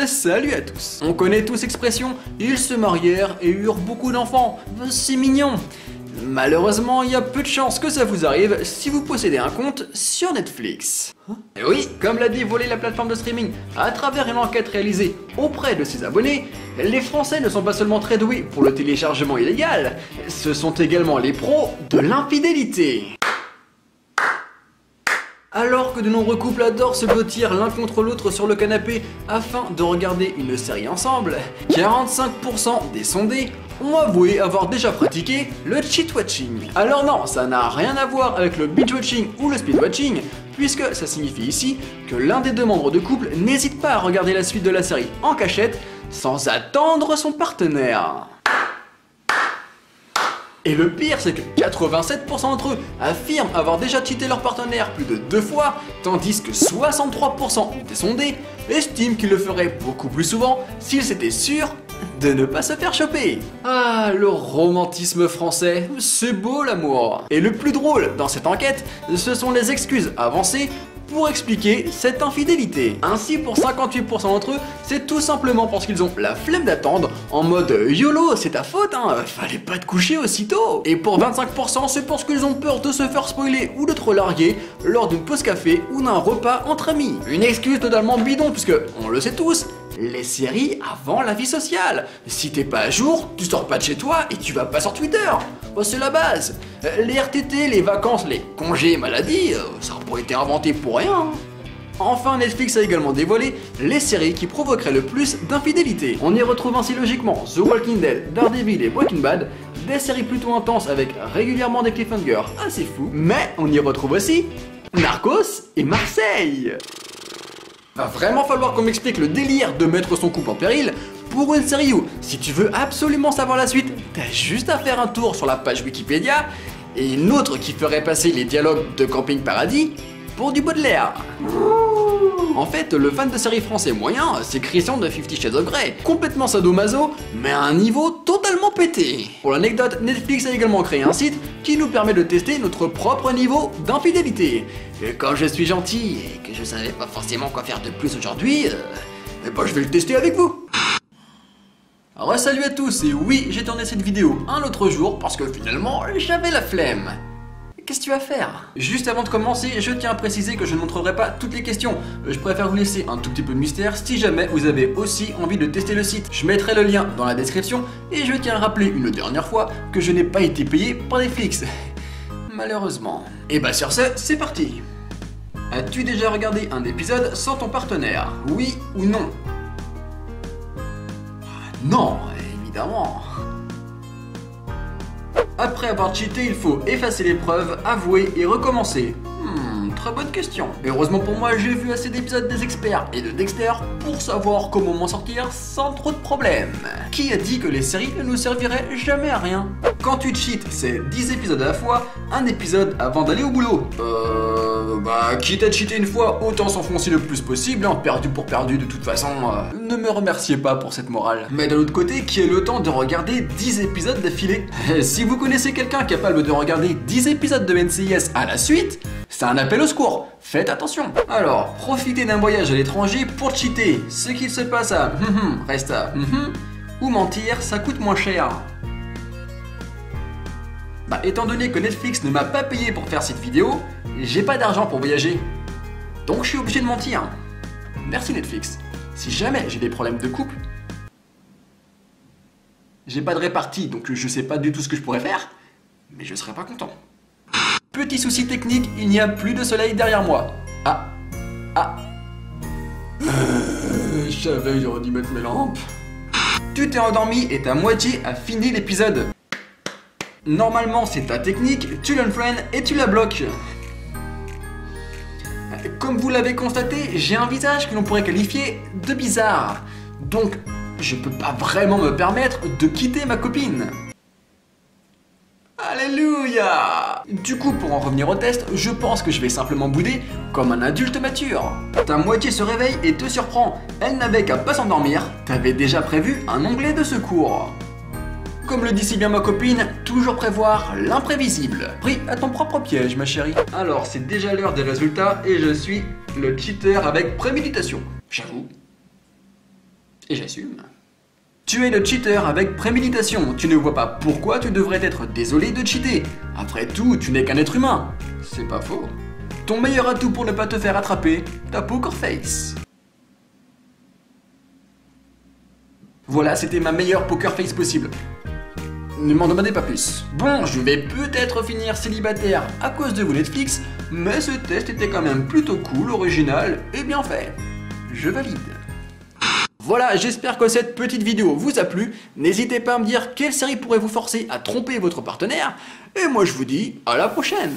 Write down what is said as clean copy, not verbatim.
Salut à tous. On connaît tous l'expression « ils se marièrent et eurent beaucoup d'enfants ». C'est mignon. Malheureusement, il y a peu de chances que ça vous arrive si vous possédez un compte sur Netflix. Et oui, comme l'a dévoilé la plateforme de streaming à travers une enquête réalisée auprès de ses abonnés, les Français ne sont pas seulement très doués pour le téléchargement illégal, ce sont également les pros de l'infidélité. Alors que de nombreux couples adorent se blottir l'un contre l'autre sur le canapé afin de regarder une série ensemble, 45% des sondés ont avoué avoir déjà pratiqué le cheat watching. Alors non, ça n'a rien à voir avec le binge watching ou le speed watching, puisque ça signifie ici que l'un des deux membres de couple n'hésite pas à regarder la suite de la série en cachette sans attendre son partenaire. Et le pire, c'est que 87% d'entre eux affirment avoir déjà cheaté leur partenaire plus de 2 fois, tandis que 63% des sondés estiment qu'ils le feraient beaucoup plus souvent s'ils étaient sûrs de ne pas se faire choper. Ah, le romantisme français, c'est beau l'amour. Et le plus drôle dans cette enquête, ce sont les excuses avancées pour expliquer cette infidélité. Ainsi, pour 58% d'entre eux, c'est tout simplement parce qu'ils ont la flemme d'attendre, en mode YOLO, c'est ta faute, hein, fallait pas te coucher aussitôt. Et pour 25%, c'est parce qu'ils ont peur de se faire spoiler ou de te larguer lors d'une pause café ou d'un repas entre amis. Une excuse totalement bidon, puisque, on le sait tous, les séries avant la vie sociale. Si t'es pas à jour, tu sors pas de chez toi et tu vas pas sur Twitter. Oh, c'est la base. Les RTT, les vacances, les congés, maladies, ça n'a pas été inventé pour rien. Enfin, Netflix a également dévoilé les séries qui provoqueraient le plus d'infidélité. On y retrouve ainsi logiquement The Walking Dead, Daredevil et Breaking Bad, des séries plutôt intenses avec régulièrement des cliffhangers assez fous, mais on y retrouve aussi Narcos et Marseille. Va vraiment falloir qu'on m'explique le délire de mettre son couple en péril pour une série où, si tu veux absolument savoir la suite, t'as juste à faire un tour sur la page Wikipédia, et une autre qui ferait passer les dialogues de Camping Paradis pour du Baudelaire. En fait, le fan de série français moyen, c'est Christian de 50 Shades of Grey, complètement sadomaso, mais à un niveau totalement pété. Pour l'anecdote, Netflix a également créé un site qui nous permet de tester notre propre niveau d'infidélité. Et quand je suis gentil et que je savais pas forcément quoi faire de plus aujourd'hui, je vais le tester avec vous. Alors salut à tous, et oui, j'ai tourné cette vidéo un autre jour parce que finalement, j'avais la flemme. Qu'est-ce que tu vas faire? Juste avant de commencer, je tiens à préciser que je ne montrerai pas toutes les questions. Je préfère vous laisser un tout petit peu de mystère si jamais vous avez aussi envie de tester le site. Je mettrai le lien dans la description et je tiens à rappeler une dernière fois que je n'ai pas été payé par Netflix. Malheureusement. Et bah sur ce, c'est parti. As-tu déjà regardé un épisode sans ton partenaire? Oui ou non? Non, évidemment. Après avoir cheaté, il faut effacer les preuves, avouer et recommencer. Très bonne question. Heureusement pour moi, j'ai vu assez d'épisodes des experts et de Dexter pour savoir comment m'en sortir sans trop de problèmes. Qui a dit que les séries ne nous serviraient jamais à rien? Quand tu cheats, c'est 10 épisodes à la fois, un épisode avant d'aller au boulot. Quitte à cheater une fois, autant s'enfoncer le plus possible, hein, perdu pour perdu de toute façon. Ne me remerciez pas pour cette morale. Mais d'un autre côté, qui a le temps de regarder 10 épisodes d'affilée? Si vous connaissez quelqu'un capable de regarder 10 épisodes de NCIS à la suite, c'est un appel au secours, faites attention. Alors, profitez d'un voyage à l'étranger pour cheater. Ce qu'il se passe à reste à ou mentir, ça coûte moins cher. Étant donné que Netflix ne m'a pas payé pour faire cette vidéo, j'ai pas d'argent pour voyager. Donc je suis obligé de mentir. Merci Netflix. Si jamais j'ai des problèmes de couple, j'ai pas de répartie, donc je sais pas du tout ce que je pourrais faire, mais je serais pas content. Petit souci technique, il n'y a plus de soleil derrière moi. Je savais que j'aurais dû mettre mes lampes. Tu t'es endormi et ta moitié a fini l'épisode. Normalement c'est ta technique, tu l'unfriend et tu la bloques. Comme vous l'avez constaté, j'ai un visage que l'on pourrait qualifier de bizarre. Donc je peux pas vraiment me permettre de quitter ma copine. Alléluia! Du coup, pour en revenir au test, je pense que je vais simplement bouder comme un adulte mature. Ta moitié se réveille et te surprend. Elle n'avait qu'à pas s'endormir, t'avais déjà prévu un onglet de secours. Comme le dit si bien ma copine, toujours prévoir l'imprévisible. Pris à ton propre piège, ma chérie. Alors, c'est déjà l'heure des résultats et je suis le cheater avec préméditation. J'avoue. Et j'assume. Tu es le cheater avec préméditation, tu ne vois pas pourquoi tu devrais être désolé de cheater. Après tout, tu n'es qu'un être humain. C'est pas faux. Ton meilleur atout pour ne pas te faire attraper, ta poker face. Voilà, c'était ma meilleure poker face possible. Ne m'en demandez pas plus. Bon, je vais peut-être finir célibataire à cause de vous Netflix, mais ce test était quand même plutôt cool, original et bien fait. Je valide. Voilà, j'espère que cette petite vidéo vous a plu. N'hésitez pas à me dire quelle série pourrait vous forcer à tromper votre partenaire. Et moi je vous dis à la prochaine.